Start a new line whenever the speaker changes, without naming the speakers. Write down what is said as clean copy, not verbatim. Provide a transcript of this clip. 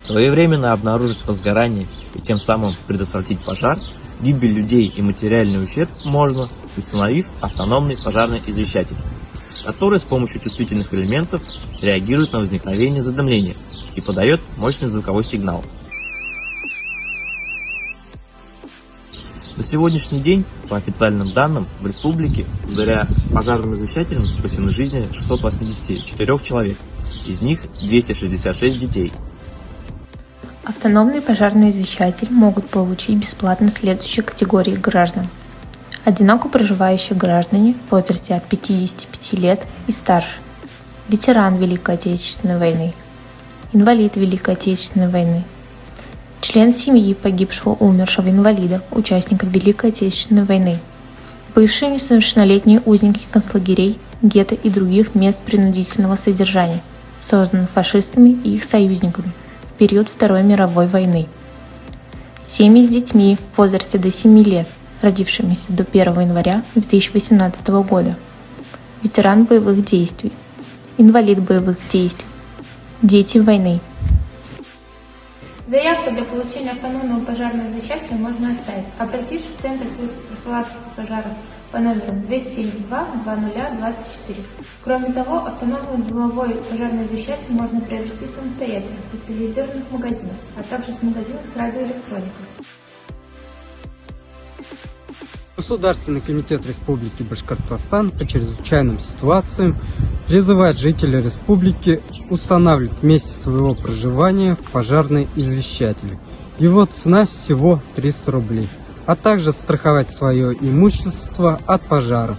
Своевременно обнаружить возгорание и тем самым предотвратить пожар, гибель людей и материальный ущерб можно, установив автономный пожарный извещатель, который с помощью чувствительных элементов реагирует на возникновение задымления и подает мощный звуковой сигнал. На сегодняшний день, по официальным данным, в республике благодаря пожарным извещателям спасены жизни 684 человек, из них 266 детей.
Автономный пожарный извещатель могут получить бесплатно следующие категории граждан. Одиноко проживающие граждане в возрасте от 55 лет и старше, ветеран Великой Отечественной войны, инвалид Великой Отечественной войны, член семьи погибшего умершего инвалида, участника Великой Отечественной войны, бывшие несовершеннолетние узники концлагерей, гетто и других мест принудительного содержания, созданных фашистами и их союзниками в период Второй мировой войны, семьи с детьми в возрасте до 7 лет, родившимися до 1 января 2018 года, ветеран боевых действий, инвалид боевых действий, дети войны.
Заявку для получения автономного пожарного извещателя можно оставить, обратившись в Центр профилактики пожаров по номеру 272 2024. Кроме того, автономный дымовой пожарный извещатель можно приобрести самостоятельно в специализированных магазинах, а также в магазинах с радиоэлектроникой.
Государственный комитет Республики Башкортостан по чрезвычайным ситуациям призывает жителей республики устанавливать в месте своего проживания пожарные извещатели. Его цена всего 300 рублей, а также страховать свое имущество от пожаров.